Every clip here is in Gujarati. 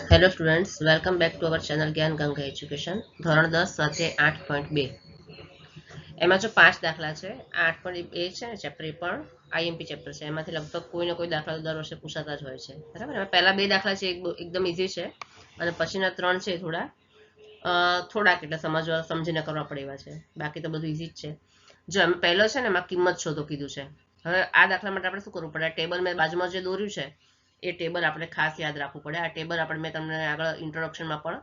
Hello students, welcome back to our channel જ્ઞાન ગંગા એજ્યુકેશન. ધોરણ 10 સ્વાધ્યાય 8.2. એમાં જો 5 દાખલા છે. 8.2 છે ને ચેપ્ટર, એ પણ આઈએમપી ચેપ્ટર છે. એમાંથી લગભગ કોઈને કોઈ દાખલા દર વર્ષે પૂછાતા જ હોય છે, બરાબર. એમાં પહેલા 2 દાખલા છે એકદમ ઇઝી છે, અને પછીના 3 છે થોડાક એટલે સમજીને કરવા પડે એવા છે. બાકી તો બધું ઇઝી જ છે. જો એમ પહેલો છે ને, એમાં કિંમત શોધો કીધું છે. હવે આ દાખલા માટે આપણે શું કરવું પડે? ટેબલ મેં બાજુમાં જે દોર્યું છે એ ટેબલ આપણે ખાસ યાદ રાખવું પડે. આ ટેબલ આપણે મેં તમને આગળ ઇન્ટ્રોડક્શનમાં પણ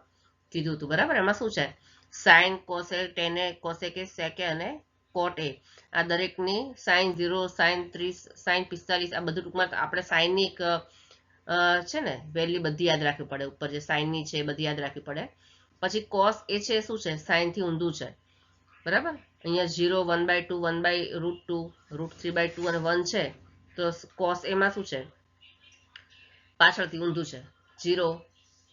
કીધું હતું, બરાબર. એમાં શું છે? સાઇન, કોસેક, ટેને, કોસેકે, સેકે અને કોટ એ, આ દરેકની સાઇન 0, સાઇન 30, સાઇન 45, આ બધું ટૂંકમાં આપણે સાઇનની એક છે ને વેલ્યુ બધી યાદ રાખવી પડે. ઉપર જે સાઇનની છે એ બધી યાદ રાખવી પડે. પછી કોસ એ છે શું છે? સાઇનથી ઊંધું છે, બરાબર. અહીંયા 0, 1/2, 1/√2, √3/2 અને 1 છે, તો કોસ એમાં શું છે? પાછળથી ઊંધું છે. 0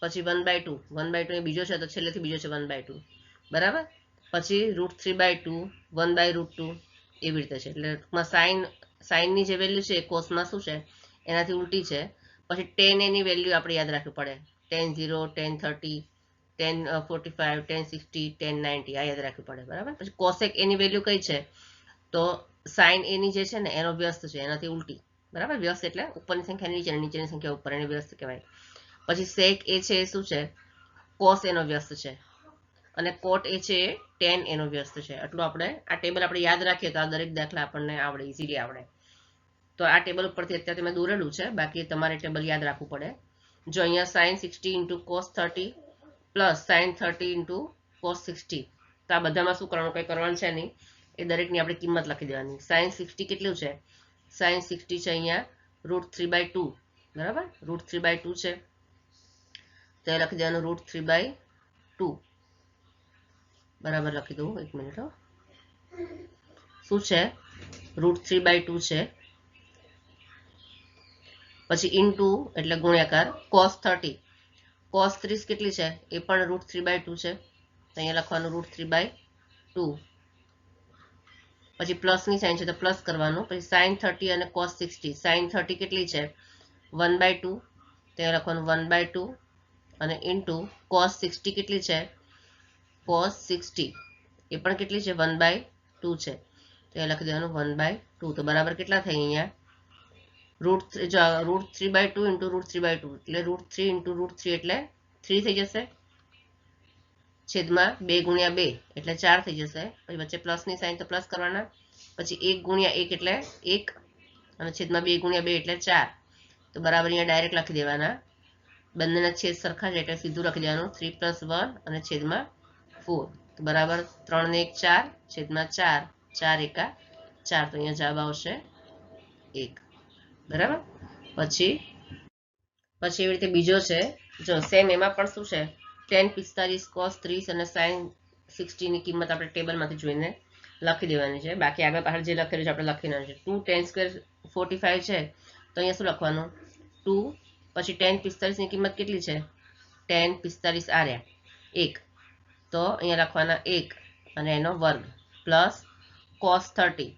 પછી 1/2, 1/2 એ બીજો છે તો છેલ્લેથી બીજો છે 1/2, બરાબર. પછી √3/2, 1/√2, એવી રીતે છે. એટલે ટૂંકમાં સાઇનની જે વેલ્યુ છે એ કોસમાં શું છે? એનાથી ઉલટી છે. પછી ટેન એની વેલ્યુ આપણે યાદ રાખવી પડે. 10, 0, 10, 30, 10, 45, 10, 60, 10, 90, આ યાદ રાખવી પડે, બરાબર. પછી કોસેક એની વેલ્યુ કઈ છે? તો સાઇન એની જે છે ને એનો વ્યસ્ત છે, એનાથી ઉલટી, બરાબર. વ્યસ્ત એટલે ઉપરની સંખ્યા નીચેની સંખ્યા ઉપર, એને વ્યસ્ત કહેવાય. પછી સેક એ છે એ શું છે? કોસ એનો વ્યસ્ત છે. અને કોટ એ છે એ ટેન એનો વ્યસ્ત છે. એટલું આપણે આ ટેબલ આપણે યાદ રાખીએ તો આ દરેક દાખલા આપણને આવડે, ઇઝીલી આવડે. તો આ ટેબલ ઉપરથી અત્યારે મેં દોરેલું છે, બાકી તમારે ટેબલ યાદ રાખવું પડે. જો અહીંયા sine 60 into cos 30 plus sine 30 into cos 60, તો આ બધામાં શું કરવાનું? કંઈ કરવાનું છે નહીં. એ દરેકની આપણે કિંમત લખી દેવાની. સાઇન 60 કેટલું છે? સાઇન 60 છે અહીંયા √3/2, બરાબર. √3/2 છે તો એ લખી દેવાનું √3/2, બરાબર. લખી દઉં, એક મિનિટ. શું છે? √3/2 છે. પછી ઇન્ટુ એટલે ગુણ્યાકાર કોસ 30, કોસ 30 કેટલી છે? એ પણ √3/2 છે, તો અહીંયા લખવાનું √3/2. પછી પ્લસની સાઇન છે તો પ્લસ કરવાનું. પછી સાઇન 30 અને કોસ 60, સાઇન 30 કેટલી છે? 1/2, તો અહીંયા લખવાનું 1/2, અને ઇન્ટુ કોસ 60 કેટલી છે? કોસ 60 એ પણ કેટલી છે? 1/2 છે, તો એ લખી દેવાનું 1/2. તો બરાબર કેટલા થાય અહીંયા? √3/2 ઇન્ટુ √3/2 એટલે √3 ઇન્ટુ √3 એટલે 3 થઈ જશે, છેદમાં 2 ગુણ્યા 2 એટલે 4 થઈ જશે. પછી વચ્ચે પ્લસની સાઇન તો પ્લસ કરવાના. પછી 1 ગુણ્યા 1 એટલે 1, અને છેદમાં 2 ગુણ્યા 2 એટલે 4, તો બરાબર અહીંયા ડાયરેક્ટ લખી દેવાના. બંનેના છેદ સરખા છે એટલે સીધું લખી દેવાનું 3 + 1 અને છેદમાં 4, તો બરાબર 3 ને 1 4, છેદમાં 4, 4 એકા 4, તો અહીંયા જવાબ આવશે 1, બરાબર. પછી એવી રીતે બીજો છે. જો સેમ એમાં પણ શું છે? tan 45 cos 30 અને sin 60 ની કિંમત આપણે ટેબલમાંથી જોઈને લખી દેવાની છે. બાકી આગળ પાછળ જે લખેલું છે આપણે લખી નાખવાનું છે. 2 tan² 45 છે, તો અહીંયા શું લખવાનું? 2 પછી tan 45 ની કિંમત કેટલી છે? tan 45 આ રહ્યા 1, તો અહીંયા લખવાના 1 અને એનો વર્ગ, પ્લસ cos 30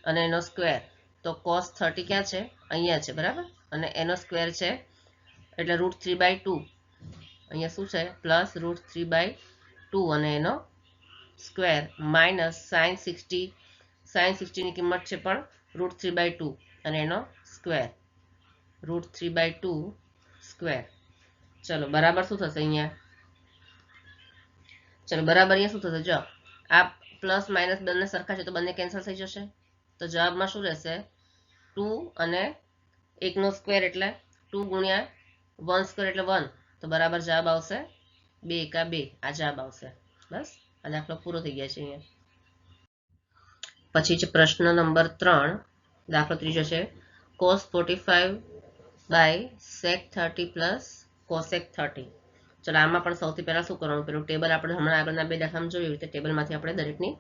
અને એનો સ્ક્વેર, તો cos 30 ક્યાં છે? અહીંયા છે, બરાબર. અને એનો સ્ક્વેર છે એટલે √3/2, અહીંયા શું છે? પ્લસ √3/2 અને એનો સ્ક્વેર, માઇનસ સાઇન 60, સાઇન 60 ની કિંમત છે પણ √3/2 અને એનો સ્ક્વેર, √3/2 સ્ક્વેર. ચલો બરાબર શું થશે અહીંયા? ચલો બરાબર અહીંયા શું થશે? જો આ પ્લસ માઇનસ બંને સરખા છે તો બંને કેન્સલ થઈ જશે, તો જવાબમાં શું રહેશે? 2 અને 1 નો સ્ક્વેર એટલે 2 ગુણ્યા 1² એટલે 1, તો બરાબર જવાબ આવશે 2 એકા 2, આ જવાબ આવશે. બસ, આ દાખલો પૂરો થઈ ગયા છે અહીંયા. પછી છે પ્રશ્ન નંબર 3, દાખલો ત્રીજો છે. cos 45/sec 30 plus cosec 30. ચલો આમાં પણ સૌથી પહેલા શું કરવાનું? પેલું ટેબલ આપણે હમણાં આગળના 2 દાખલામાં જોયું રીતે ટેબલમાંથી આપણે દરેકની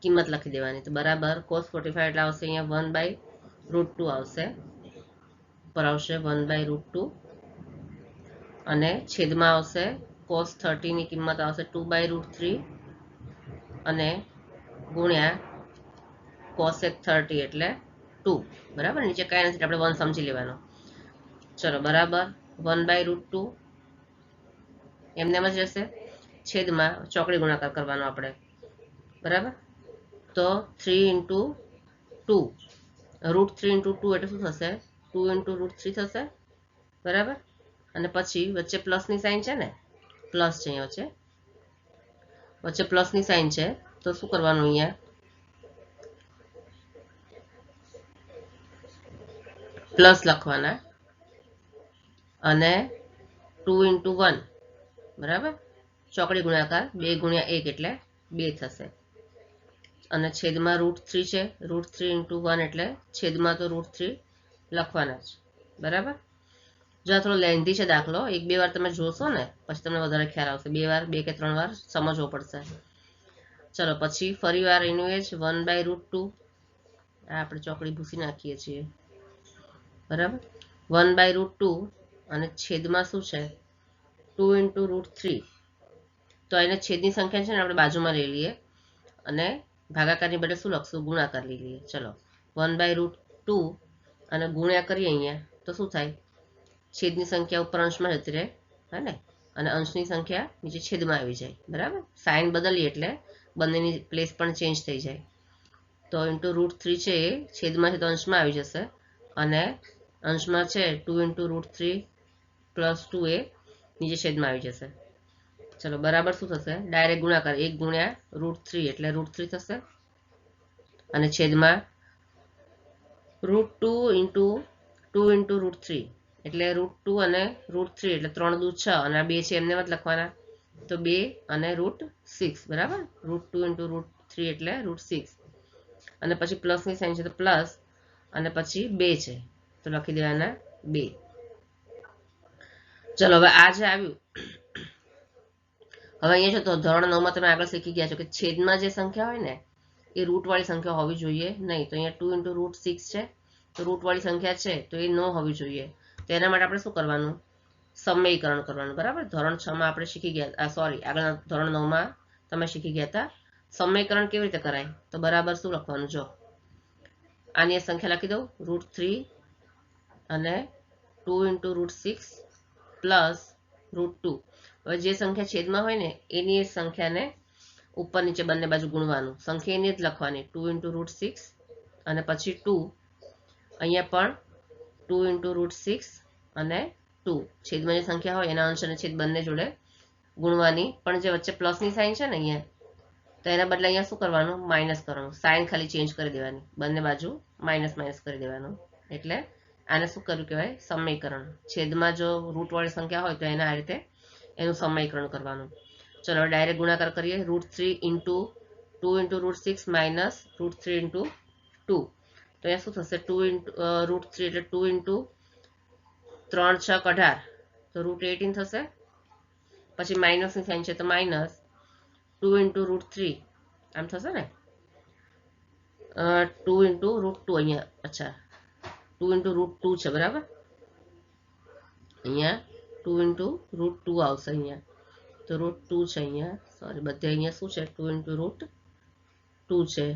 કિંમત લખી દેવાની. તો બરાબર cos 45 એટલે આવશે અહીંયા 1/√2 આવશે, ઉપર આવશે 1/√2, અને છેદમાં આવશે cos 30 ની કિંમત આવશે 2/√3, અને ગુણ્યા cosec 30 એટલે 2, બરાબર. નીચે કાંઈ નથી, આપણે 1 સમજી લેવાનો. ચલો બરાબર 1/√2 એમને એમ જ રહેશે. છેદમાં ચોકડી ગુણાકાર કરવાનો આપણે, બરાબર. તો 3 ઇન્ટુ 2, √3 ઇન્ટુ 2 એટલે શું થશે? 2 ઇન્ટુ √3 થશે, બરાબર. અને પછી વચ્ચે પ્લસની સાઇન છે ને, પ્લસ છે અહીંયા વચ્ચે પ્લસની સાઇન છે, તો શું કરવાનું? અહીંયા પ્લસ લખવાના અને 2 ઇન્ટુ 1, બરાબર. ચોકડી ગુણાકાર 2 ગુણ્યા 1 એટલે 2 થશે. અને છેદમાં √3 છે, √3 ઇન્ટુ 1 એટલે છેદમાં તો √3 લખવાના જ, બરાબર. જો આ થોડો લેન્ધી છે દાખલો, 1-2 વાર તમે જોશો ને પછી તમને વધારે ખ્યાલ આવશે. 2 વાર, 2 કે 3 વાર સમજવો પડશે. ચલો પછી ફરી વાર એનું એ જ 1/√2, આ આપણે ચોકડી ભૂસી નાખીએ છીએ, બરાબર. 1/√2 અને છેદમાં શું છે? 2 ઇન્ટુ √3. તો એને છેદની સંખ્યા છે ને આપણે બાજુમાં લઈ લઈએ અને ભાગાકારની બદલે શું લખશું? ગુણાકાર લઈ લઈએ. ચલો 1/√2 અને ગુણ્યા કરીએ અહીંયા તો શું થાય? છેદની સંખ્યા ઉપર અંશમાં જતી રહે, હે ને, અને અંશની સંખ્યા નીચે છેદમાં આવી જાય, બરાબર. સાઇન બદલીએ એટલે બંનેની પ્લેસ પણ ચેન્જ થઈ જાય. તો ઇન્ટુ √3 છે એ છેદમાં છે તો અંશમાં આવી જશે, અને અંશમાં છે 2 ઇન્ટુ √3 પ્લસ 2 એ નીચે છેદમાં આવી જશે. ચલો બરાબર શું થશે? ડાયરેક્ટ ગુણાકાર 1 ગુણ્યા √3 એટલે √3 થશે, અને છેદમાં √2 ઇન્ટુ 2 ઇન્ટુ √3 એટલે √2 અને √3 એટલે 3 દુ 6, અને આ 2 છે એમને મત લખવાના, તો 2 અને √6, બરાબર. √2 ઇન્ટુ √3 એટલે √6, અને પછી પ્લસની સાઇન છે તો પ્લસ, અને પછી 2 છે તો લખી દેવાના 2. ચલો હવે આ જે આવ્યું, હવે અહીંયા જો તો ધોરણ 9માં તમે આગળ શીખી ગયા છો કે છેદમાં જે સંખ્યા હોય ને એ રૂટવાળી સંખ્યા હોવી જોઈએ નહીં. તો અહીંયા 2 ઇન્ટુ √6 છે, તો રૂટવાળી સંખ્યા છે તો એ ન હોવી જોઈએ. તો એના માટે આપણે શું કરવાનું? સમયકરણ કરવાનું, બરાબર. ધોરણ 6માં આપણે શીખી ગયા, સોરી આગળના ધોરણ 9માં તમે શીખી ગયા હતા સમયકરણ કેવી રીતે કરાય. તો બરાબર શું લખવાનું? જો આની સંખ્યા લખી દઉં, √3 અને 2 ઇન્ટુ √6 પ્લસ √2. હવે જે સંખ્યા છેદમાં હોય ને એની એ સંખ્યાને ઉપર નીચે બંને બાજુ ગુણવાનું, સંખ્યા એની જ લખવાની, 2 ઇન્ટુ √6 અને પછી 2, અહીંયા પણ 2 ઇન્ટુ √6 અને 2. છેદમાં જે સંખ્યા હોય એના અંશ અને છેદ બંને જોડે ગુણવાની, પણ જે વચ્ચે પ્લસની સાઇન છે ને અહીંયા, તો એના બદલે અહીંયા શું કરવાનું? માઇનસ કરવાનું. સાઇન ખાલી ચેન્જ કરી દેવાની, બંને બાજુ માઇનસ માઇનસ કરી દેવાનું. એટલે આને શું કર્યું કહેવાય? સમયકરણ. છેદમાં જો રૂટવાળી સંખ્યા હોય તો એના આ રીતે એનું સમયકરણ કરવાનું. ચલો ડાયરેક્ટ ગુણાકાર કરીએ. √3 ઇન્ટુ 2 ઇન્ટુ √6 માઇનસ √3 ઇન્ટુ 2, તો અહીંયા શું થશે? 2 ઇન્ટુ √3 એટલે 2 ઇન્ટુ 3 6 18, તો √18 થશે. પછી માઇનસની સાઇન છે તો માઇનસ 2 ઇન્ટુ √3 આમ થશે ને, 2 ઇન્ટુ √2 અહીંયા, અચ્છા 2 ઇન્ટુ √2 છે, બરાબર. અહીંયા 2 ઇન્ટુ √2 આવશે અહીંયા, તો √2 છે અહીંયા, સોરી બધે અહીંયા શું છે? 2 ઇન્ટુ √2 છે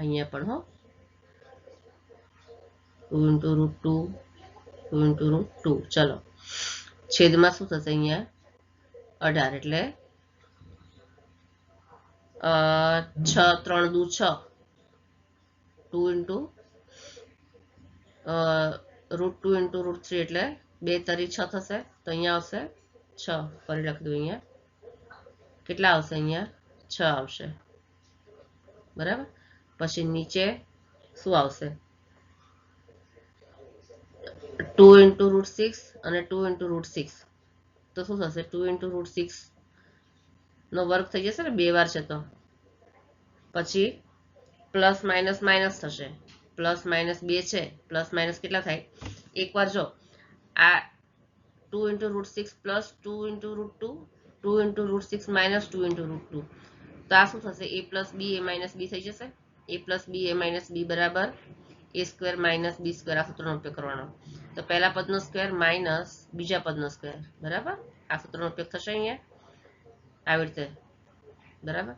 અહીંયા પણ, હો 2 ઇન્ટુ √2, 2 ઇન્ટુ √2. ચલો છેદમાં શું થશે? અહીંયા 18 એટલે 6 3 દુ 6, 2 ઇન્ટુ √2 ઇન્ટુ √3 એટલે 2 તરી 6 થશે, તો અહીંયા આવશે 6. ફરી લખી દઉં, અહીંયા કેટલા આવશે? અહીંયા 6 આવશે, બરાબર. પછી નીચે શું આવશે? 2 ઇન્ટુ √6 અને 2 ઇન્ટુ √6, તો શું થશે? 2 ઇન્ટુ √6 નો વર્ગ થઈ જશે ને, 2 વાર છે તો. પછી પ્લસ માઇનસ માઇનસ થશે, પ્લસ માઇનસ 2 છે, પ્લસ માઇનસ કેટલા થાય? એકવાર જો આ 2 into √6 plus 2 into √2, 2 into √6 minus 2 into √2, તો આ શું થશે? a plus b a minus b થઈ જશે. a plus b a minus b બરાબર a square minus b square. આ સૂત્રનો ઉપયોગ કરવાનો. તો પહેલા પદનો સ્ક્વેર માઇનસ બીજા પદનો સ્ક્વેર, બરાબર. આ સૂત્રનો ઉપયોગ થશે અહીંયા આવી રીતે, બરાબર.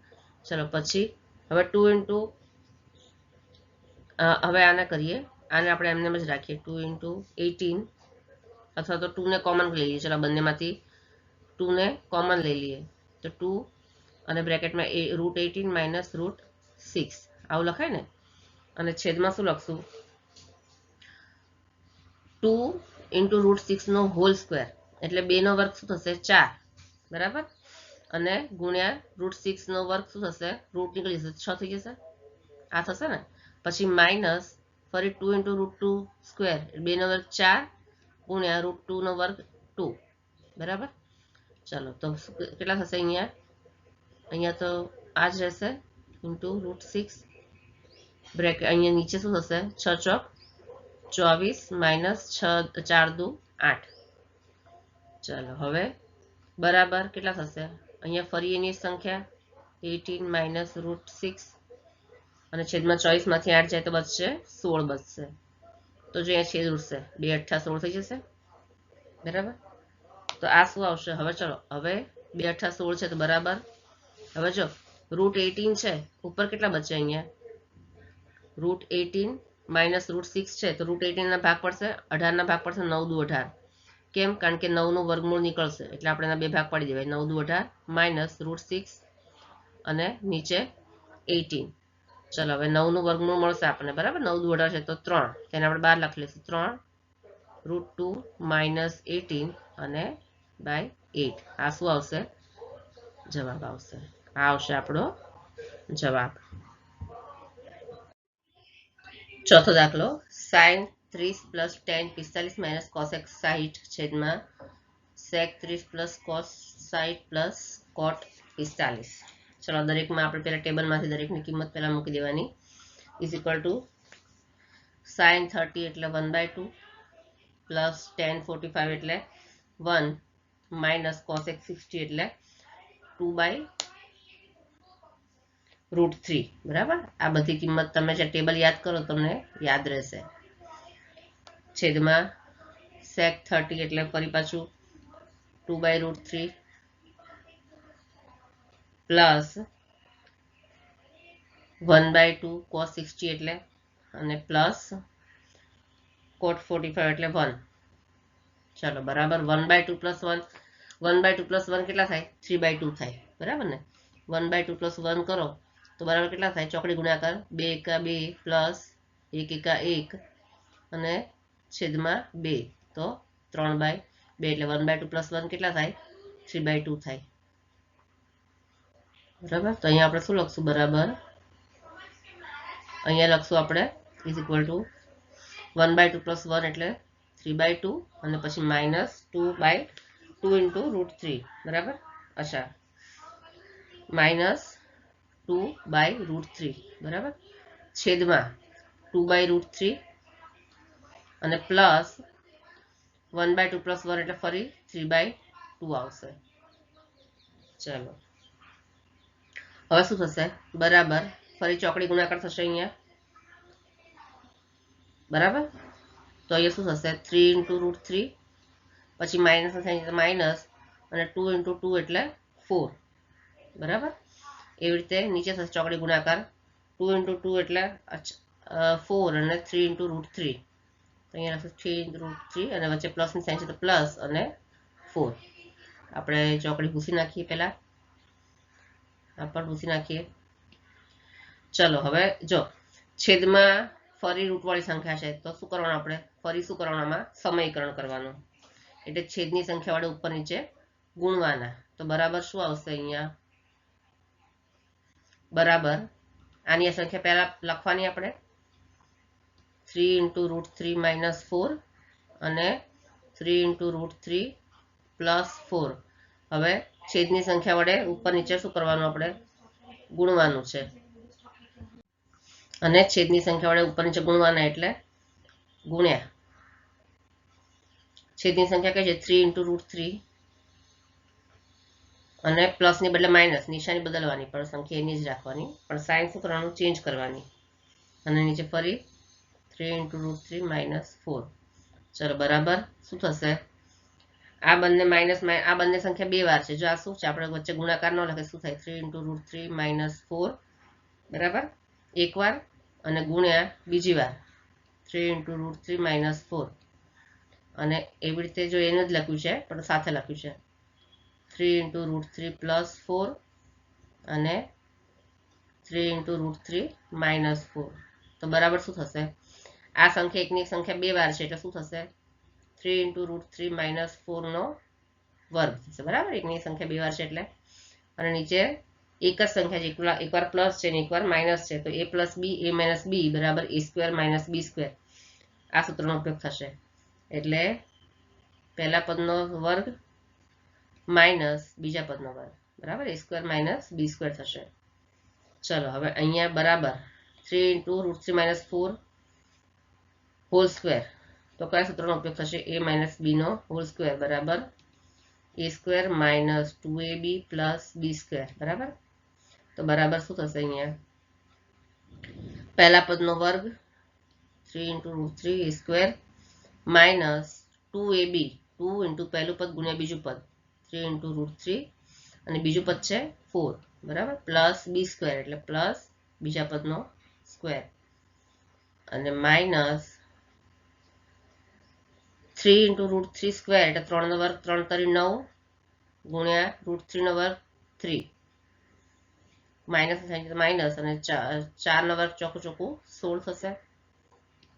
ચલો પછી હવે 2 ઇન્ટુ, હવે આને કરીએ, આને આપણે એમને જ રાખીએ, 2 ઇન્ટુ 18, અથવા તો 2 ને કોમન લઈ લઈએ. ચલો બંનેમાંથી 2 ને કોમન લઈ લઈએ તો 2 અને બ્રેકેટમાં √18 માઇનસ √6 આવું લખાય ને. અને છેદમાં શું લખશું? 2 ઇન્ટુ √6 નો હોલ સ્ક્વેર એટલે 2 નો વર્ગ શું થશે? 4 બરાબર. અને ગુણ્યા √6 નો વર્ગ શું થશે? રૂટ નીકળી જશે 6 થઈ જશે. આ થશે ને. પછી માઇનસ ફરી 2 ઇન્ટુ √2 સ્ક્વેર 2 નો વર્ગ 4 ગુણ્યા √2 નો વર્ગ 2 બરાબર. ચલો તો કેટલા થશે અહીંયા? અહીંયા તો આ જ રહેશે ઇન્ટુ √6 બ્રેકેટ. અહીંયા નીચે શું થશે? 6 ચોક 24 માઇનસ 6 4 દુ 8. ચલો હવે બરાબર કેટલા થશે? અહીંયા ફરી એની સંખ્યા 18 માઇનસ √6 અને છેદમાં 24 માંથી 8 જાય તો બચશે 16 બચશે. તો જો અહીંયા છેદ ઉડશે 2 8 16 થઈ જશે બરાબર. તો આ શું આવશે? હવે ચલો હવે 2 8 16 છે તો બરાબર. હવે જો √18 છે ઉપર કેટલા બચે? અહીંયા √18 માઇનસ √6 છે તો √18 ના ભાગ પડશે 18 ના ભાગ પડશે 9 દુ 18. કેમ? કારણ કે 9 નું વર્ગમૂળ નીકળશે એટલે આપણે એના બે ભાગ પાડી દેવાય 9 દુ 18 માઇનસ √6 અને નીચે 18. ચલો હવે 9 નું વર્ગમૂળ મળશે આપણને બરાબર. 9 દુ 18 છે તો 3 તેને આપણે 12 લખી લઈશું 3 √2 માઇનસ 18 અને બાય 8. આ શું આવશે? જવાબ આવશે. આ આવશે આપણો જવાબ. ચોથો દાખલો sin 30 plus tan 45 minus cosec 60 છેદમાં sec 30 plus cos 60 plus cot 45. ચલો દરેકમાં આપણે પહેલા ટેબલમાંથી દરેકની કિંમત પહેલા મૂકી દેવાની. ઇઝ ઇક્વલ ટુ sin 30 એટલે 1/2 પ્લસ tan 45 એટલે 1 માઇનસ cosec 60 એટલે 2/√3 બરાબર. આ બધી કિંમત તમે જે ટેબલ યાદ કરો તમને યાદ રહેશે. છેદમાં sec 30 એટલે ફરી પાછું 2/√3 પ્લસ 1/2 cos 60 એટલે અને પ્લસ cot 45 એટલે 1. ચલો બરાબર 1/2 પ્લસ 1 1/2 પ્લસ 1 કેટલા થાય? 3/2 થાય બરાબર ને. 1/2 પ્લસ 1 કરો તો બરાબર કેટલા થાય? ચોકડી ગુણાકાર 2 એકા 2 પ્લસ 1 એકા 1 અને છેદમાં 2 તો 3/2 એટલે 1/2 પ્લસ 1 કેટલા થાય? 3/2 થાય બરાબર. તો અહીંયા આપણે શું લખશું? બરાબર અહીંયા લખશું આપણે ઇઝ ઇક્વલ ટુ 1/2 પ્લસ 1 એટલે 3/2 અને પછી માઇનસ 2/2 ઇન્ટુ √3 બરાબર. અચ્છા માઇનસ 2/√3 બરાબર છેદમાં 2/√3 અને પ્લસ 1/2 પ્લસ 1 એટલે ફરી 3/2 આવશે. ચલો હવે શું થશે? બરાબર ફરી ચોકડી ગુણાકાર થશે અહીંયા બરાબર. તો અહીંયા શું થશે? 3 ઇન્ટુ √3 પછી માઇનસ થાય માઇનસ અને 2 ઇન્ટુ 2 એટલે 4 બરાબર. એવી રીતે નીચે થશે ચોકડી ગુણાકાર 2 ઇન્ટુ 2 એટલે 4 અને 3 ઇન્ટુ √3 તો અહીંયા લખશે 3 ઇન્ટુ √3 અને વચ્ચે પ્લસની સાઇન છે તો પ્લસ અને 4. આપણે ચોકડી ભૂસી નાખીએ પહેલા આ પણ ભૂસી નાખીએ. ચલો હવે જો છેદમાં ફરી રૂટવાળી સંખ્યા છે તો શું કરવાનું? આપણે ફરી શું કરવાનું? આમાં સમયકરણ કરવાનું એટલે છેદની સંખ્યા વડે ઉપર નીચે ગુણવાના. તો બરાબર શું આવશે અહીંયા? બરાબર આની સંખ્યા પહેલા લખવાની આપણે 3 ઇન્ટુ √3 માઇનસ 4 અને 3 ઇન્ટુ √3 પ્લસ 4. હવે છેદની સંખ્યા વડે ઉપર નીચે શું કરવાનું? આપણે ગુણવાનું છે અને છેદની સંખ્યા વડે ઉપર નીચે ગુણવાના એટલે ગુણ્યા છેદની સંખ્યા કઈ છે? 3 ઇન્ટુ √3 અને પ્લસની બદલે માઇનસ નિશાની બદલવાની પણ સંખ્યા એની જ રાખવાની પણ સાઇન શું કરવાનું? ચેન્જ કરવાની અને નીચે ફરી 3 ઇન્ટુ √3 માઇનસ 4. ચલો બરાબર શું થશે? આ બંને માઇનસ આ બંને સંખ્યા બે વાર છે. જો આ શું છે? આપણે વચ્ચે ગુણાકાર ન લખે શું થાય? 3 ઇન્ટુ √3 માઇનસ 4 બરાબર એક વાર અને ગુણ્યા બીજી વાર 3 ઇન્ટુ √3 માઇનસ 4 અને એવી રીતે જો એને જ લખ્યું છે પણ સાથે લખ્યું છે 3 × √3 +4 અને 3 × √3 -4. તો બરાબર શું થશે? આ સંખ્યા એકની એક સંખ્યા બે વાર છે એટલે શું થશે? 3 × √3 -4 નો વર્ગ થશે. બરાબર, એકની સંખ્યા બે વાર છે એટલે. અને નીચે એક જ સંખ્યા છે, એકવાર પ્લસ છે ને એકવાર માઇનસ છે, તો a + b a - b બરાબર a² - b². આ સૂત્રનો ઉપયોગ થશે. એટલે પહેલા પદનો વર્ગ માઇનસ બીજા પદનો વર્ગ બરાબર a² - b² થશે. ચલો હવે અહીંયા બરાબર 3 × √3 - 4 હોલ સ્ક્વેર. તો કયા સૂત્રનો ઉપયોગ થશે? a - b નો હોલ સ્ક્વેર બરાબર a² - 2ab + b². બરાબર, તો બરાબર શું થશે? અહીંયા પહેલા પદનો વર્ગ 3 × √3 a² - 2ab, 2 × પહેલું પદ ગુણ્યા બીજું પદ 3 × √3 અને બીજું પદ છે 4 બરાબર પ્લસ b² એટલે પ્લસ બીજા પદનો સ્ક્વેર અને માઇનસ 3 × √3² એટલે 3 નો વર્ગ 3 તરી 9 ગુણ્યા √3 નો વર્ગ 3 માઇનસ માઇનસ અને 4 નો વર્ગ ચોખ્ખું ચોખ્ખું 16 થશે.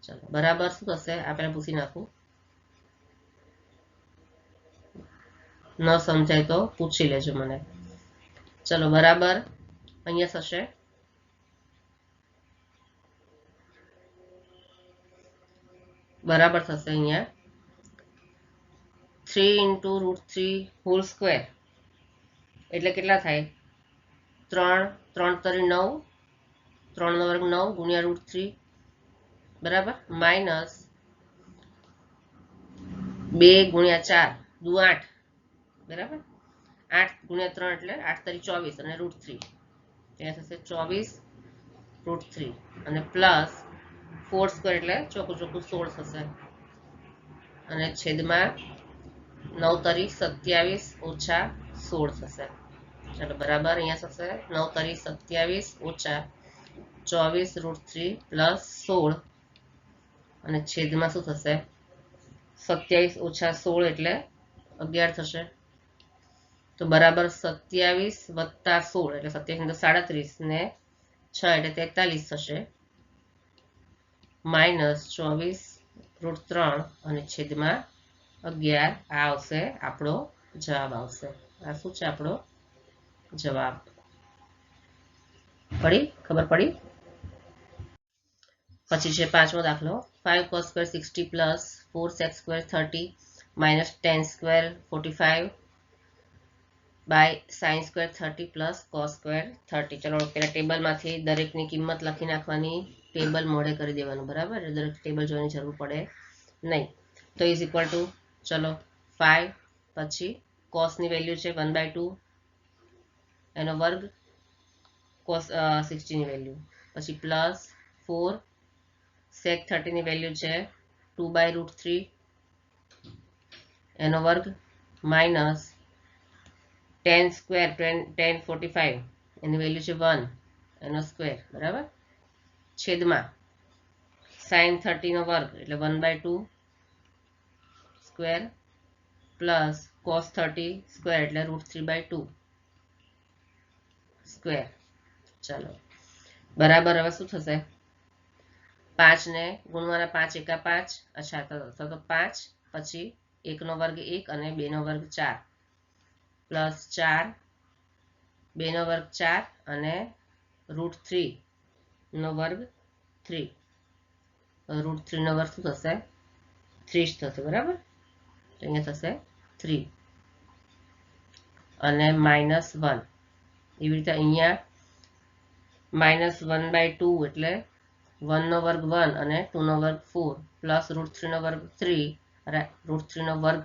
ચલો બરાબર શું થશે? આપણે પૂછી નાખું, ન સમજાય તો પૂછી લેજો મને. ચલો બરાબર અહીંયા થશે બરાબર થશે અહીંયા 3 × √3 હોલ સ્ક્વેર એટલે કેટલા થાય? 3 3 તરી 9 3 નો વર્ગ 9 ગુણ્યા √3 બરાબર માઇનસ 2 ગુણ્યા 4 દુ 8 બરાબર 8 ગુણ્યા 3 એટલે 8 તરી 24 અને √3 ત્યાં થશે 24 √3 અને પ્લસ 4² એટલે ચોખ્ખું ચોખ્ખું 16 થશે અને છેદમાં 9 તરી 27 ઓછા 16 થશે. ચાલો બરાબર અહીંયા થશે 9 તરી 27 ઓછા 24 √3 + 16 અને છેદમાં શું થશે? 27 ઓછા 16 એટલે 11 થશે. તો બરાબર 27 + 16 એટલે 27 × 37 ને 6 એટલે 43 થશે માઇનસ 24 √3 અને છેદમાં 11. આ આવશે આપણો જવાબ આવશે. આ શું છે? આપણો જવાબ. પડી? ખબર પડી? પછી છે પાંચમો દાખલો 5 cos² 60 + 4 sec² 30 - 10² 45 / sin² 30 + cos² 30. ચલો પેલા ટેબલમાંથી દરેકની કિંમત લખી નાખવાની, ટેબલ મોઢે કરી દેવાનું. બરાબર, દરેક ટેબલ જોવાની જરૂર પડે નહીં. તો ઇઝ ઇક્વલ ટુ ચલો 5 પછી કોસની વેલ્યુ છે 1/2 એનો વર્ગ cos 60 ની વેલ્યુ પછી પ્લસ 4 sec 30 ની વેલ્યુ છે 2/√3 એનો વર્ગ માઇનસ 10² 45 એની વેલ્યુ છે 1 એનો સ્ક્વેર બરાબર છેદમાં sin 30 નો વર્ગ એટલે 1/2 સ્ક્વેર પ્લસ cos 30 સ્ક્વેર એટલે √3/2 સ્ક્વેર. ચાલો બરાબર હવે શું થશે? 5 ને ગુણવાના 5 × 5 અચ્છા તો 5 પછી 1 નો વર્ગ 1 અને 2 નો વર્ગ 4 પ્લસ 4 2 નો વર્ગ 4 અને √3 નો વર્ગ 3 √3 નો વર્ગ શું થશે? 3 થશે બરાબર. તો અહીંયા થશે 3 અને -1 એવી રીતે અહીંયા -1/2 એટલે 1 નો વર્ગ 1 અને 2 નો વર્ગ 4 પ્લસ √3 નો વર્ગ 3 અને √3 નો વર્ગ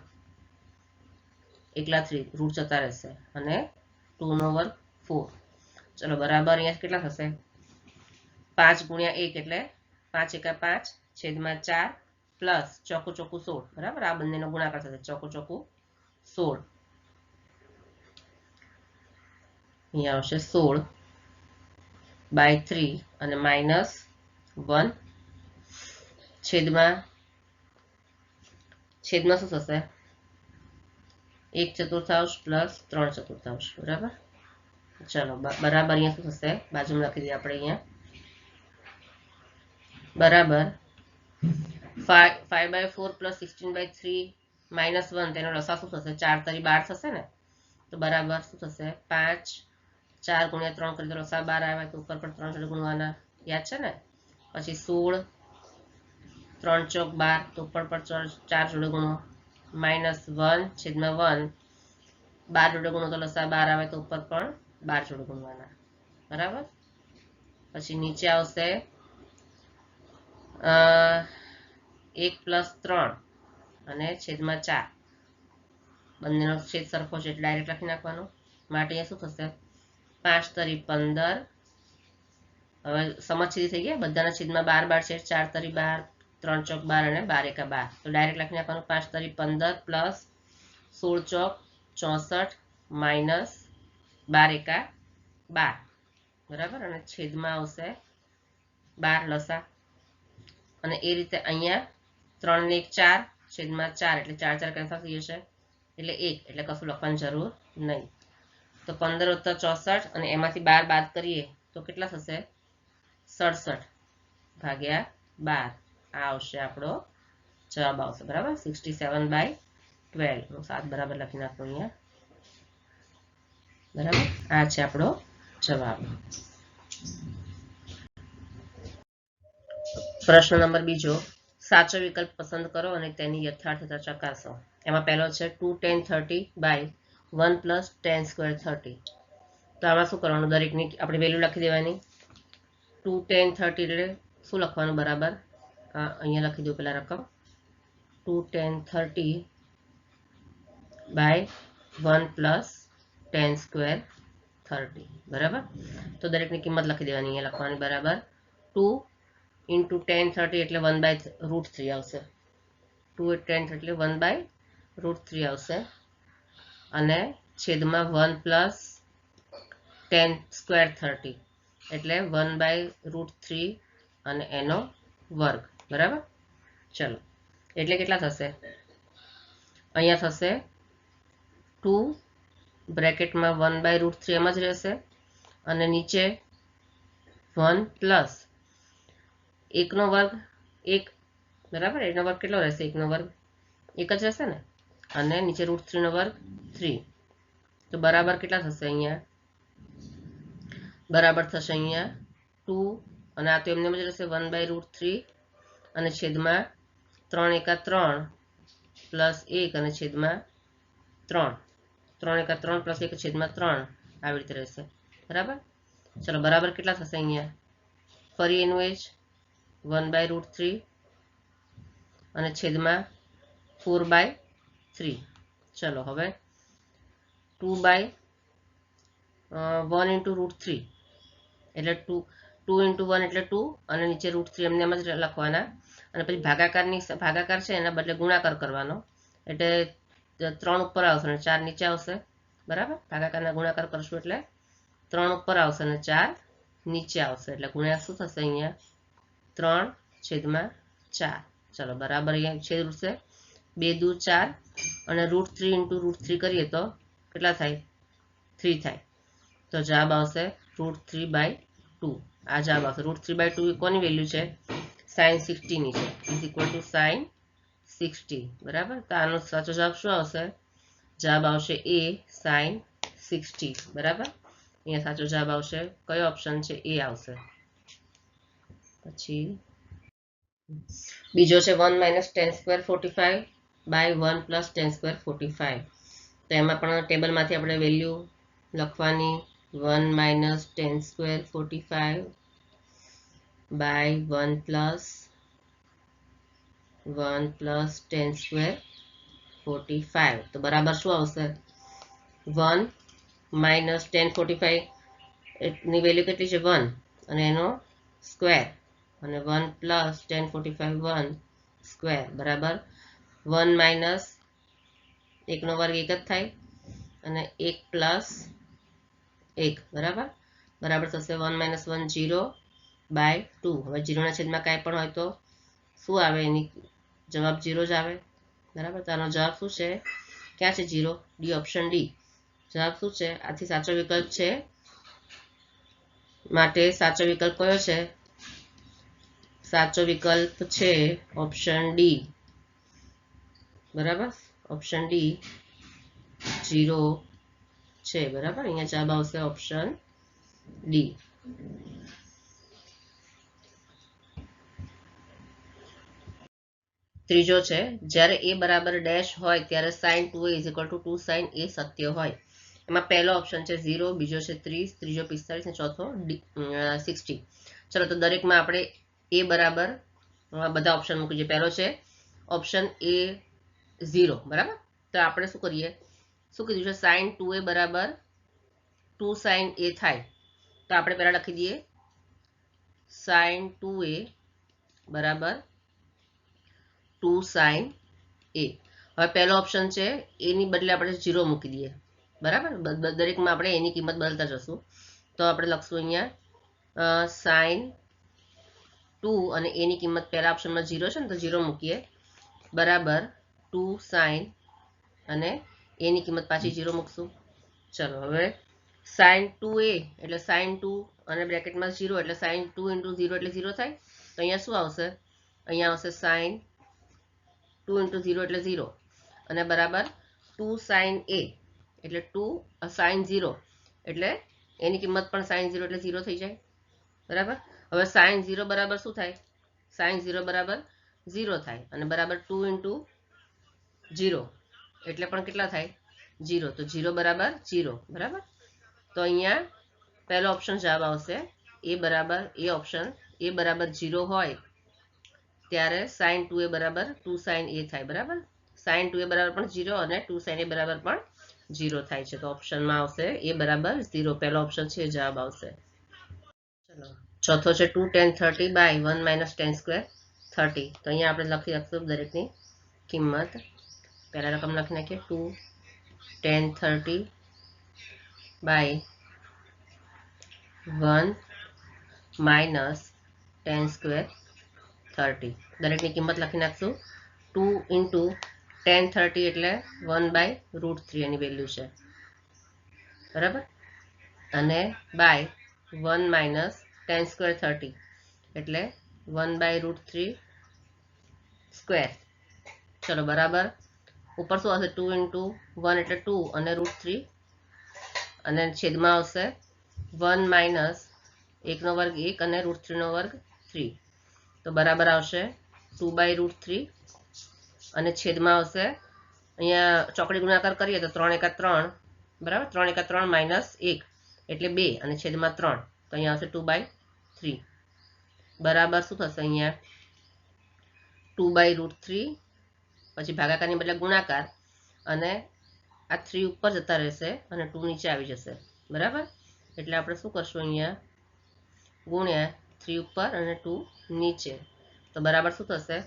એકલા 3 રૂટ જતા રહેશે અને 2 નો વર્ગ 4. ચલો બરાબર અહીંયા કેટલા થશે? 5 × 1 એટલે 5 × 5 છેદમાં 4 પ્લસ ચોખ્ખું ચોખ્ખું 16 બરાબર. આ બંનેનો ગુણાકાર થશે ચોખ્ખું ચોખ્ખું 16. અહીંયા આવશે 16/3 અને -1 છેદમાં શું થશે? 1/4 પ્લસ 3/4, બરાબર. ચલો બરાબર અહીંયા શું થશે, બાજુમાં લખી દઈએ આપણે અહીંયા, બરાબર 5/4 પ્લસ 16/3 -1, તેનો લસા શું થશે, 4 તરી 12 થશે ને, તો બરાબર શું થશે, 5 4 ગુણ્યા 3 કરી તો લસા 12 આવે, તો ઉપર પર 3 જોડે ગુણવાના, યાદ છે ને. પછી 16 3 ચોક 12, તો ઉપર પર 4 જોડે ગુણો, -1/1, 12 જોડે ગુણો તો લસા 12 આવે, તો ઉપર પણ 12 જોડે ગુણવાના, બરાબર. પછી નીચે આવશે 1+3 અને છેદમાં 4, બંનેનો છેદ સરખો છે એટલે ડાયરેક્ટ લખી નાખવાનો. માટે અહીંયા શું થશે, 5 તરી 15, હવે સમછેદી થઈ ગયા, બધાના છેદમાં 12 છે, 4 તરી 12, 3 ચોક 12 અને 12 એકા 12, તો ડાયરેક્ટ લખી નાખવાનું, 5 તરી 15 પ્લસ 16 ચોક 64 માઇનસ 12 એકા 12, બરાબર. અને છેદમાં આવશે 12 લસા, અને એ રીતે અહીંયા 3 ને 1 4, છેદમાં 4 એટલે 4 4 કેન્સલ થઈ જશે, એટલે 1, એટલે કશું લખવાની જરૂર નહીં. તો 15 + 64, અને એમાંથી 12 બાદ કરીએ તો કેટલા થશે, 67/12, આ આવશે આપણો જવાબ આવશે, બરાબર. 67/12 નું 7 બરાબર લખી નાખો અહીંયા, બરાબર. આ છે આપણો જવાબ. પ્રશ્ન નંબર બીજો, સાચો વિકલ્પ પસંદ કરો અને તેની યથાર્થતા ચકાસો. એમાં પહેલો છે 2 tan 30/1 + tan square 30. તો આમાં શું કરવાનું, દરેકની આપણે વેલ્યુ લખી દેવાની. 2 tan 30 એટલે શું લખવાનું, બરાબર, અહીંયા લખી દો પેલા રકમ, 2 tan 30/1 + tan square 30, બરાબર. તો દરેકની કિંમત લખી દેવાની, અહીંયા લખવાની, બરાબર. 2 × tan 30 એટલે 1/√3 આવશે, 2 tan 30 એટલે 1/√3 આવશે, અને છેદમાં 1 + tan square 30 એટલે 1/√3 અને એનો વર્ગ, બરાબર. ચલો એટલે કેટલા થશે, અહીંયા થશે 2 બ્રેકેટમાં 1/√3 એમ જ રહેશે, અને નીચે 1 પ્લસ 1 નો વર્ગ 1, બરાબર. એનો વર્ગ કેટલો રહેશે, 1 નો વર્ગ 1 જ રહેશે ને, અને નીચે √3 નો વર્ગ 3, તો બરાબર કેટલા થશે, અહીંયા બરાબર થશે અહીંયા 2, અને આ તો એમને જ રહેશે 1/√3, અને છેદમાં 3 એકા 3 પ્લસ 1 અને છેદમાં 3, 3 એકા 3 પ્લસ 1 છેદમાં 3, આવી રીતે રહેશે, બરાબર. ચલો બરાબર કેટલા થશે, અહીંયા ફરી એનું એ જ 1/√3 અને છેદમાં 4/3. ચલો હવે 2/1 × √3 એટલે 2 × 1 એટલે 2, અને નીચે √3 એમને એમ જ લખવાના, અને પછી ભાગાકાર છે એના બદલે ગુણાકાર કરવાનો, એટલે 3 ઉપર આવશે અને 4 નીચે આવશે, બરાબર. ભાગાકારના ગુણાકાર કરશું એટલે 3 ઉપર આવશે અને 4 નીચે આવશે, એટલે ગુણ્યા શું થશે, અહીંયા 3/4. ચલો બરાબર, અહીંયા છેદ ઉડશે, 2 દુ 4, અને √3 × √3 કરીએ તો કેટલા થાય, 3 થાય, તો જવાબ આવશે √3/2. આ જવાબ આવશે. √3/2 કોની વેલ્યુ છે, sin 60 ની છે, sin 60, બરાબર. તો આનો સાચો જવાબ શું આવશે, જવાબ આવશે A, sin 60, બરાબર. અહીંયા સાચો જવાબ આવશે, કયો ઓપ્શન છે, એ આવશે. પછી બીજો છે 1 - tan square 45/1 + tan square 45. તો એમાં પણ ટેબલમાંથી આપણે વેલ્યુ લખવાની, 1 - tan square 45/1 + tan square 45, તો બરાબર શું આવશે, 1 - tan 45 ની વેલ્યુ કેટલી છે, 1, અને એનો સ્ક્વેર, અને 1 + tan 45 1 સ્ક્વેર, બરાબર. 1 - 1 નો વર્ગ 1 જ થાય, અને 1 + 1, બરાબર. બરાબર થશે 1 - 1 0/2. હવે 0 ના છેદમાં કાંઈ પણ હોય તો શું આવે, એની જવાબ 0 જ આવે, બરાબર. તો આનો જવાબ શું છે, ક્યાં છે 0? D, option D. જવાબ શું છે? આથી સાચો વિકલ્પ છે, માટે સાચો વિકલ્પ કયો છે? સાચો વિકલ્પ છે ઓપ્શન ડી. બરાબર, ઓપ્શન ડી 0 છે. બરાબર, અહીંયા જવાબ આવશે ઓપ્શન ડી. ત્રીજો છે, જ્યારે a બરાબર ડેશ હોય ત્યારે sin 2a is equal two 2 sin a સત્ય હોય. એમાં પહેલો ઓપ્શન છે 0, બીજો છે 30, ત્રીજો 45 અને ચોથો 60. ચલો તો દરેકમાં આપણે a બરાબર બધા ઓપ્શન મૂકી દઈએ. પહેલો છે ઓપ્શન a 0. બરાબર, તો આપણે શું કરીએ? શું કીધું છે? sin 2a બરાબર 2 sin a થાય. તો આપણે પહેલા લખી દઈએ sin 2a બરાબર 2 sin a. હવે પહેલો ઓપ્શન છે a ની બદલે આપણે 0 મૂકી દઈએ. બરાબર, દરેકમાં આપણે એની કિંમત બદલતા જશું. તો આપણે લખશું અહીંયા sin 2 અને a ની કિંમત પહેલા ઓપ્શનમાં 0 છે ને, તો 0 મૂકીએ બરાબર 2 sin અને a ની કિંમત પાછી 0 મૂકશું. ચલો હવે sin 2a એટલે sin 2 અને બ્રેકેટમાં 0 એટલે sin 2 into 0 એટલે 0 થાય. તો અહીંયા શું આવશે? અહીંયા આવશે sin 2 into 0 એટલે 0 અને બરાબર 2 sin a એટલે 2 sin 0 એટલે એની કિંમત પણ sin 0 એટલે 0 થઈ જાય. બરાબર, હવે sin 0 બરાબર શું થાય? sin 0 બરાબર 0 થાય અને બરાબર 2 into 0 એટલે પણ કેટલા થાય? 0. તો 0 બરાબર 0. બરાબર, તો અહીંયા પહેલો ઓપ્શન જવાબ આવશે એ બરાબર, એ ઓપ્શન એ બરાબર 0 હોય ત્યારે sin 2a બરાબર 2 sin a થાય. બરાબર, sin 2a બરાબર પણ 0 અને 2 sin a બરાબર પણ 0 થાય છે. તો ઓપ્શનમાં આવશે એ બરાબર 0. પહેલો ઓપ્શન છે જવાબ આવશે. ચલો ચોથો છે 2 tan 30 by 1 minus tan square 30. તો અહીંયા આપણે લખી રાખશું દરેકની કિંમત. પહેલા રકમ લખી નાખીએ 2 tan 30 by 1 minus tan square 30. દરેકની કિંમત લખી નાખશું. 2 into tan 30 એટલે 1 by √3 એની વેલ્યુ છે. બરાબર, અને બાય 1 minus tan square 30 એટલે 1 by √3 સ્ક્વેર. ચલો બરાબર, ઉપર શું આવશે? 2 into 1 એટલે 2 અને √3 અને છેદમાં આવશે 1 minus 1 નો વર્ગ 1 અને √3 નો વર્ગ 3. તો બરાબર આવશે 2 by √3 અને છેદમાં આવશે, અહીંયા ચોકડી ગુણાકાર કરીએ તો 3 એકા 3. બરાબર, 3 એકા 3 minus 1 એટલે 2 અને છેદમાં 3. તો અહીંયા આવશે 2 by 3. બરાબર શું થશે? અહીંયા 2 by √3 પછી ભાગાકારની બદલે ગુણાકાર અને આ 3 ઉપર જતા રહેશે અને 2 નીચે આવી જશે. બરાબર, એટલે આપણે શું કરશું? અહીંયા ગુણ્યા 3 ઉપર અને 2 નીચે. તો બરાબર શું થશે?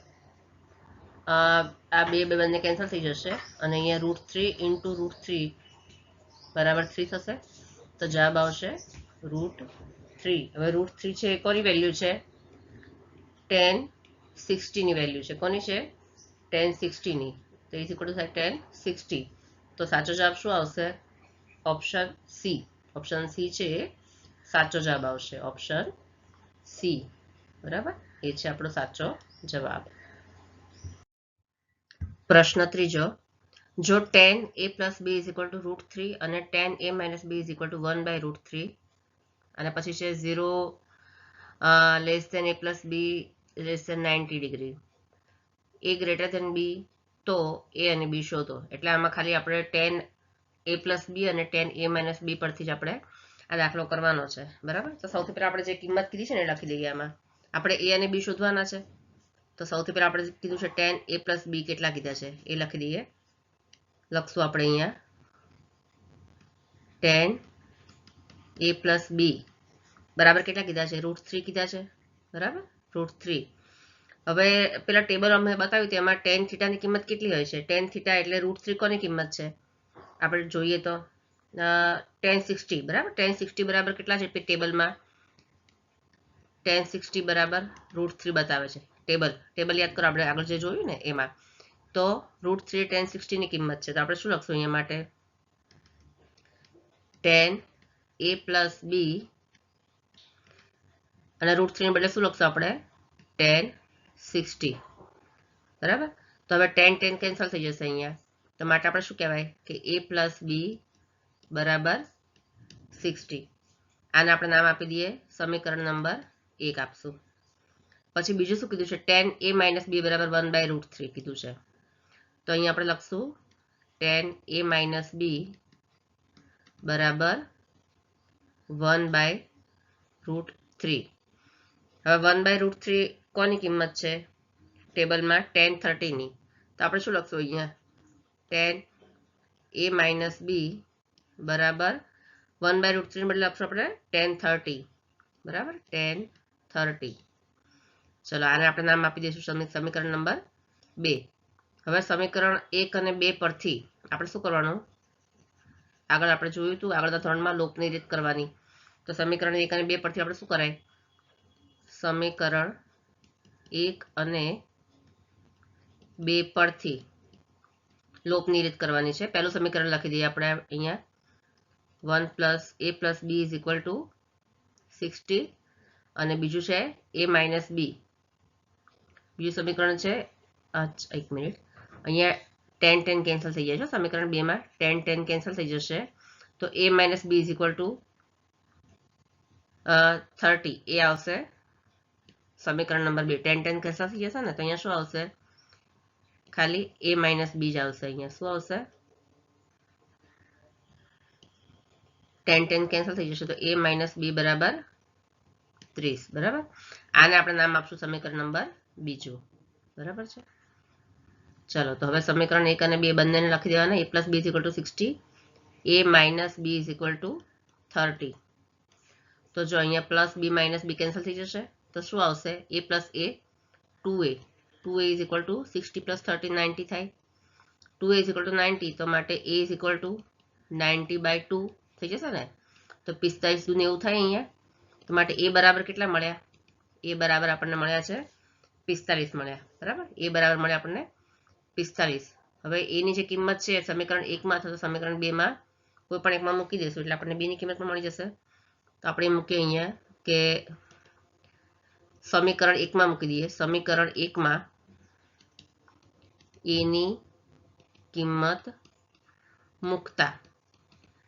આ બે બંને કેન્સલ થઈ જશે અને અહીંયા √3 into √3 બરાબર 3 થશે. તો જવાબ આવશે √3. હવે √3 છે એ કોની વેલ્યુ છે? tan 60 ની વેલ્યુ છે. કોની છે? tan 60 ની. તો ઇઝ ઇક્વલ ટુ થાય tan 60. તો સાચો જવાબ શું આવશે? Option C. ઓપ્શન સી છે એ સાચો જવાબ આવશે. Option C. બરાબર, એ છે આપણો સાચો જવાબ. પ્રશ્ન ત્રીજો, જો tan a plus b is equal to √3 અને tan a minus b is equal to 1 by √3 અને પછી છે 0 less than a plus b less than 90 degree, a greater than b, તો a અને b શોધો. એટલે આમાં ખાલી આપણે tan a plus b અને tan a minus b પરથી જ આપણે આ દાખલો કરવાનો છે. બરાબર, તો સૌથી પહેલા આપણે જે કિંમત કીધી છે ને એ લખી દઈએ. આમાં આપણે a અને b શોધવાના છે. તો સૌથી પહેલા આપણે કીધું છે tan a plus b કેટલા કીધા છે એ લખી દઈએ. લખશું આપણે અહીંયા tan a plus b બરાબર કેટલા કીધા છે? √3 કીધા છે. બરાબર, √3. હવે પેલા ટેબલ અમે બતાવ્યું તેમાં tan થીટા ની કિંમત કેટલી હોય છે? tan થીટા એટલે √3 કોની કિંમત છે? આપણે જોઈએ તો tan 60. બરાબર, tan 60 બરાબર કેટલા છે ટેબલમાં? tan 60 બરાબર √3 બતાવે છે. ટેબલ યાદ કરો આપણે આગળ જે જોયું ને એમાં. તો √3 tan 60 ની કિંમત છે, તો આપણે શું લખશું અહીંયા માટે? tan a પ્લસ બી, અને √3 ને બદલે શું લખશું આપણે? tan 60, બરાબર. તો હવે tan કેન્સલ થઈ જશે અહીંયા, તો માટે આપણે શું કહેવાય કે a પ્લસ બી બરાબર 60. આને આપણે નામ આપી દઈએ સમીકરણ નંબર 1 આપશું. પછી બીજું શું કીધું છે? tan a માઇનસ બી બરાબર 1/√3 કીધું છે, તો અહીંયા આપણે લખશું tan a માઇનસ બી બરાબર 1/√3. હવે 1/√3 કોની કિંમત છે ટેબલમાં? tan 30 ની. તો આપણે શું લખશું અહીંયા? tan a માઇનસ બી બરાબર 1/√3 ને બદલે લખશું આપણે tan 30, બરાબર, tan 30. ચલો આને આપણે નામ આપી દઈશું સમીકરણ નંબર 2. હવે સમીકરણ 1 અને 2 પરથી આપણે શું કરવાનું? આગળ આપણે જોયું હતું આગળના ધોરણમાં લોપની રીત કરવાની. તો સમીકરણ 1 અને 2 પરથી આપણે શું કરાય? સમીકરણ 1 અને 2 પરથી લોપની રીત કરવાની છે. પહેલું સમીકરણ લખી દઈએ આપણે અહીંયા 1 plus a plus B is equal to 60, અને બીજું છે a માઇનસ બી. બીજું સમીકરણ છે, એક મિનિટ, અહીંયા tan કેન્સલ થઈ જાય છે સમીકરણ 2 માં, tan કેન્સલ થઈ જશે, તો a minus B is equal to 30 એ આવશે સમીકરણ નંબર 2. tan કેન્સલ થઈ જશે ને, તો અહીંયા શું આવશે? ખાલી a માઇનસ બી જ આવશે. અહીંયા શું આવશે? tan કેન્સલ થઈ જશે, તો a માઇનસ બી બરાબર 30, બરાબર. આને આપણે નામ આપશું સમીકરણ નંબર 2, બરાબર છે. ચલો તો હવે સમીકરણ 1 અને 2 બંનેને લખી દેવાના. a plus B is equal to 60, a minus B is equal to 30. તો જો અહીંયા plus B minus B cancel થઈ જશે, તો શું આવશે? a plus a 2a is equal to 60 plus 30 90 થાય. 2a ઇઝ ઇક્વલ ટુ 90, તો માટે a ઇઝ ઇક્વલ ટુ 90/2 થઈ જશે ને, તો 45 × 90 થાય અહીંયા. તો માટે a બરાબર કેટલા મળ્યા? a બરાબર આપણને મળ્યા છે 45 મળ્યા, બરાબર. a બરાબર મળ્યા આપણને 45. હવે a ની જે કિંમત છે સમીકરણ 1 માં અથવા સમીકરણ 2 માં કોઈ પણ એકમાં મૂકી દઈશું એટલે આપણને b ની કિંમત પણ મળી જશે. તો આપણે મૂકીએ અહીંયા કે સમીકરણ 1 માં મૂકી દઈએ. સમીકરણ 1 માં a ની કિંમત મૂકતા,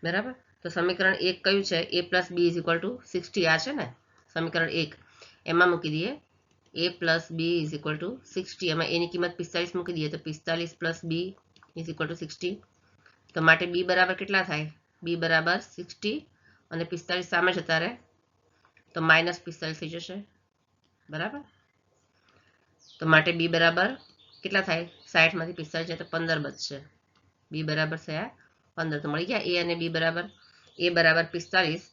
બરાબર. તો સમીકરણ 1 કયું છે? a plus B is equal to 60 આ છે ને સમીકરણ 1, એમાં મૂકી દઈએ a plus B is equal to 60. એમાં a ની કિંમત 45 મૂકી દઈએ, તો 45 plus B is equal to 60. તો માટે b બરાબર કેટલા થાય? b બરાબર 60, અને 45 સામે જતા રહે તો -45 થઈ જશે, બરાબર. તો માટે b બરાબર કેટલા થાય? 60 માંથી 45 જાય તો 15 બચશે. b બરાબર થયા 15. તો મળી ગયા a અને b બરાબર. a બરાબર 45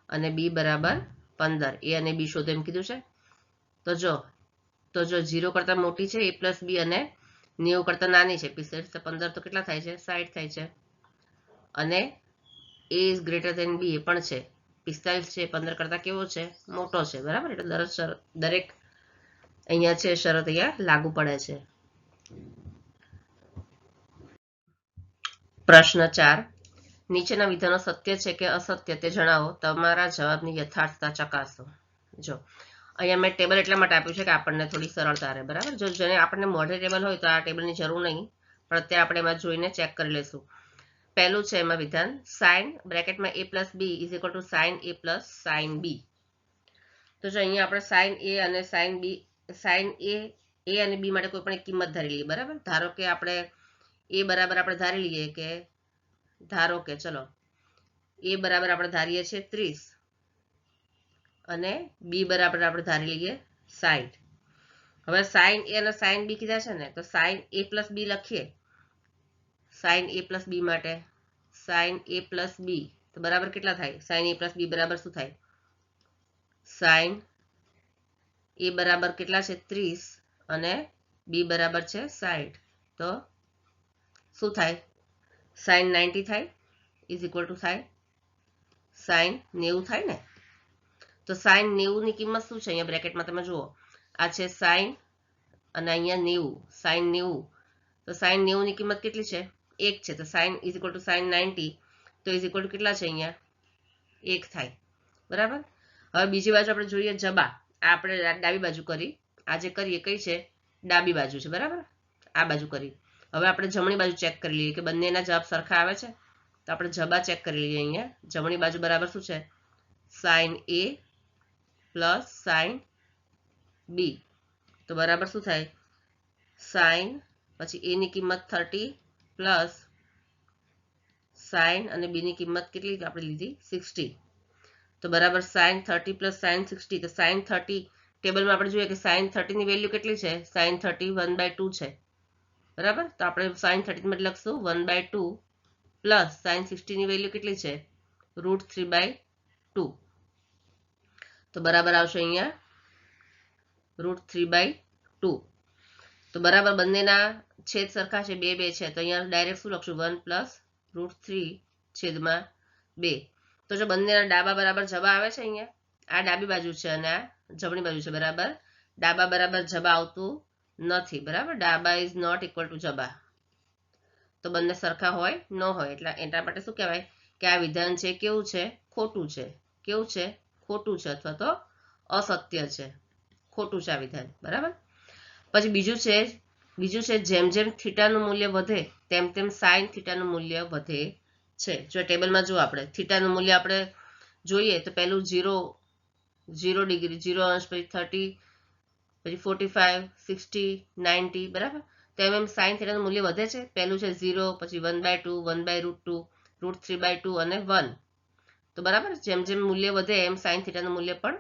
અને b બરાબર 15. a અને b શોધો એમ કીધું છે. તો જો 0 કરતા મોટી છે a પ્લસ બી અને 90 કરતા નાની છે 45 તો 15 તો કેટલા થાય છે? 60 થાય છે. અને a is greater than b એ પણ છે. 45 છે 15 કરતા કેવો છે? મોટો છે, બરાબર. એટલે દરેક અહીંયા છે શરત અહીંયા લાગુ પડે છે. પ્રશ્ન 4. નીચેના વિધાનો સત્ય છે કે અસત્ય તે જણાવો. તમારા જવાબની યથાર્થતા ચકાસો. જો અહીંયા મેં ટેબલ એટલા માટે આપ્યું છે કે આપણને થોડી સરળતા રહે, બરાબર. જો જેને આપણને મોઢે ટેબલ હોય તો આ ટેબલની જરૂર નહીં, પણ અત્યારે આપણે એમાં જોઈને ચેક કરી લઈશું. પહેલું છે એમાં વિધાન સાઇન બ્રેકેટમાં a plus B is equal to sine a plus sine b. તો જો અહીંયા આપણે સાઇન a અને સાઇન a અને b માટે કોઈ પણ એક કિંમત ધારી લઈએ, બરાબર. ધારો કે આપણે a બરાબર આપણે ધારી લઈએ કે ધારો કે ચલો a બરાબર આપણે ધારીએ છીએ 30 અને b બરાબર આપણે ધારી લઈએ 60. હવે સાઇન a અને સાઇન b કીધા છે ને, તો સાઇન a પ્લસ b લખીએ. સાઇન a પ્લસ b માટે સાઇન a પ્લસ b તો બરાબર કેટલા થાય? સાઇન a પ્લસ b બરાબર શું થાય? સાઇન a બરાબર કેટલા છે? 30 અને b બરાબર છે 60. તો શું થાય? સાઇન 90 થાય ઇઝ ઇક્વલ ટુ થાય સાઇન 90 થાય ને. તો સાઇન 90 ની કિંમત શું છે? અહીંયા બ્રેકેટમાં તમે જુઓ આ છે સાઇન અને અહીંયા 90. સાઇન 90 તો સાઇન 90 ની કિંમત કેટલી છે 1 છે, તો sine is equal to sine 90 તો ઇઝ ઇક્વલ ટુ કેટલા છે અહીંયા 1 થાય, બરાબર. હવે બીજી બાજુ આપણે જોઈએ જબા, આપણે ડાબી બાજુ કરી, આ જે કરીએ કઈ છે ડાબી બાજુ છે, બરાબર. આ બાજુ કરી. હવે આપણે જમણી બાજુ ચેક કરી લઈએ કે બંનેના જવાબ સરખા આવે છે, તો આપણે જબા ચેક કરી લઈએ. અહીંયા જમણી બાજુ બરાબર શું છે sine A plus sine B, તો બરાબર શું થાય સાઇન, પછી A ની કિંમત 30 પ્લસ સાઇન અને B ની કિંમત કેટલી આપણે લીધી 60, તો બરાબર સાઇન 30 પ્લસ સાઇન 60, તો સાઇન 30 ટેબલમાં આપણે જોઈએ કે સાઇન 30 ની વેલ્યુ કેટલી છે સાઇન 30 1/2 છે, બરાબર. તો આપણે સાઇન 30 માં લખશું 1/2 પ્લસ સાઇન 60 ની વેલ્યુ કેટલી છે √3/2, તો બરાબર આવશે અહીંયા √3/2. તો બરાબર બંનેના છેદ સરખા છે 2 2 છે, તો અહીંયા ડાયરેક્ટ શું લખશું 1 પ્લસ √3/2. તો જો બંનેના ડાબા બરાબર જબા આવે છે, અહીંયા આ ડાબી બાજુ છે અને આ જમણી બાજુ છે, બરાબર. ડાબા બરાબર જબા આવતું નથી, બરાબર. ડાબા ઇઝ નોટ ઇક્વલ ટુ જબા, તો બંને સરખા હોય ન હોય, એટલે એના માટે શું કહેવાય કે આ વિધાન છે કેવું છે ખોટું છે, કેવું છે ખોટું છે, અથવા તો અસત્ય છે, ખોટું છે આ વિધાન, બરાબર. પછી બીજું છે જેમ જેમ થીટાનું મૂલ્ય વધે તેમ તેમ સાઇન થીટાનું મૂલ્ય વધે છે. જો ટેબલમાં જો આપણે થીટાનું મૂલ્ય આપણે જોઈએ તો પહેલું 0 ડિગ્રી 0 અંશ, પછી 30, પછી 45 60 90, બરાબર. તો એમ સાઇન થીટાનું મૂલ્ય વધે છે. પહેલું છે 0, પછી 1/2 1/√2 √3/2 અને 1, તો બરાબર જેમ જેમ મૂલ્ય વધે એમ સાઇન થીટાનું મૂલ્ય પણ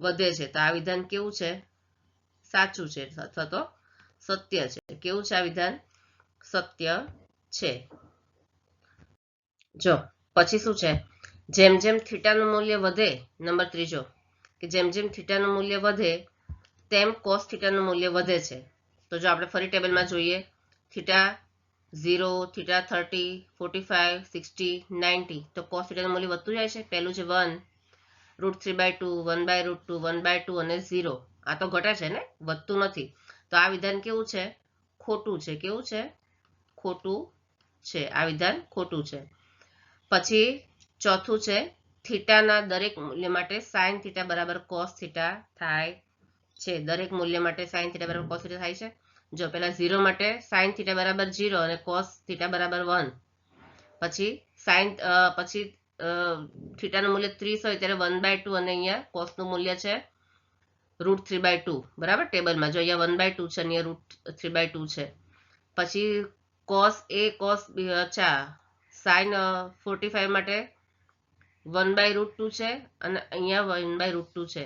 વધે છે. તો આ વિધાન કેવું છે સાચું છે અથવા તો સત્ય છે. કેવું છે આ વિધાન સત્ય છે. જો પછી શું છે જેમ જેમ થીટાનું મૂલ્ય વધે, નંબર ત્રીજો કે જેમ જેમ થીટાનું મૂલ્ય વધે તેમ કોસ થીટાનું મૂલ્ય વધે છે. તો જો આપણે ફરી ટેબલમાં જોઈએ થીટા 0 થીટા 30 45 60 90, તો કોસ થીટાનું મૂલ્ય વધતું જાય છે. પહેલું છે 1 √3/2 1/√2 1/2 અને 0, આ તો ઘટે છે ને વધતું નથી. તો આ વિધાન કેવું છે ખોટું છે. કેવું છે ખોટું છે, આ વિધાન ખોટું છે. પછી ચોથું છે થીટાના દરેક મૂલ્ય માટે સાઇન થીટા બરાબર કોસ થીટા થાય છે. દરેક મૂલ્ય માટે સાઇન થીટા બરાબર કોસ થીટા થાય છે. જો પહેલા 0 માટે સાઇન થીટા બરાબર 0 અને કોસ થીટા બરાબર 1, પછી પછી થીટાનું મૂલ્ય 30 હોય ત્યારે 1/2 અને અહીંયા કોસનું મૂલ્ય છે √3/2, બરાબર. ટેબલમાં જો અહીંયા 1/2 છે અને અહીંયા √3/2 છે. પછી કોસ A કોસ સાઇન 45 માટે 1/√2 છે અને અહીંયા 1/√2 છે.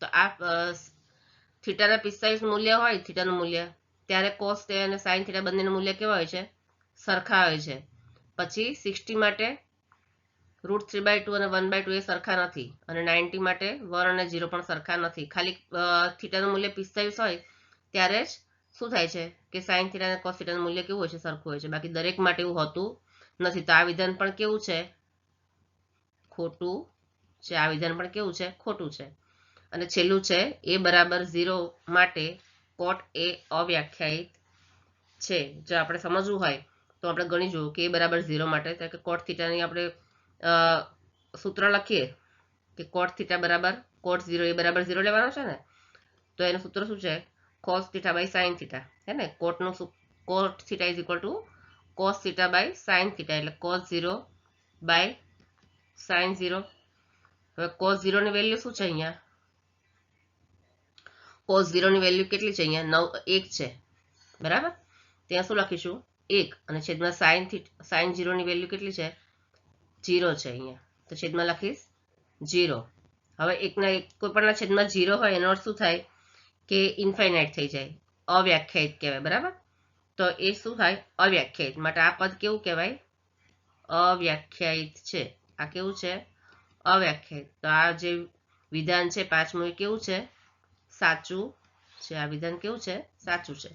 તો આ થીટાના 45 મૂલ્ય હોય થીટાનું મૂલ્ય ત્યારે કોસ અને સાઇન થીટા બંનેનું મૂલ્ય કેવા હોય છે સરખા હોય છે. પછી 60 માટે √3/2 અને 1/2 એ સરખા નથી, અને 90 માટે 1 અને 0 પણ સરખા નથી. ખાલી થીટાનું મૂલ્ય 45 હોય ત્યારે જ શું થાય છે કે સાઇન થીટા અને કોસ થીટાનું મૂલ્ય કેવું હોય છે સરખું હોય છે, બાકી દરેક માટે એવું હોતું નથી. તો આ વિધાન પણ કેવું છે ખોટું છે. આ વિધાન પણ કેવું છે ખોટું છે. અને છેલ્લું છે a બરાબર 0 માટે કોટ એ અવ્યાખ્યાયિત છે. જો આપણે સમજવું હોય તો આપણે ગણી જોયું કે a બરાબર 0 માટે કે કોટ થીટાની આપણે સૂત્ર લખીએ કે કોટ થીટા બરાબર કોટ 0 એ બરાબર 0 લેવાનો છે ને, તો એનું સૂત્ર શું છે cos theta by sine theta, હે ને. Cot theta is equal to cos theta by sine theta, એટલે કોસ 0 બાય સાઇન 0. હવે કોસ 0 ની વેલ્યુ શું છે અહીંયા કોસ 0 ની વેલ્યુ કેટલી છે અહીંયા 1 છે, બરાબર. ત્યાં શું લખીશું 1 અને છેદમાં સાઇન 0 ની વેલ્યુ કેટલી છે 0 છે અહીંયા, તો છેદમાં લખીશ 0. હવે કોઈ પણ છેદમાં 0 હોય એનો અર્થ શું થાય કે ઇન્ફાઇનાઇટ થઈ જાય, અવ્યાખ્યાયિત કહેવાય, બરાબર. તો એ શું થાય અવ્યાખ્યાયિત, માટે આ પદ કેવું કહેવાય અવ્યાખ્યાયિત છે. આ કેવું છે અવ્યાખ્યાયિત. તો આ જે વિધાન છે પાંચમું એ કેવું છે સાચું છે. આ વિધાન કેવું છે સાચું છે.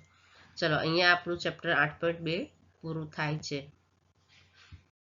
ચલો અહીંયા આપણું ચેપ્ટર 8.2 પૂરું થાય છે.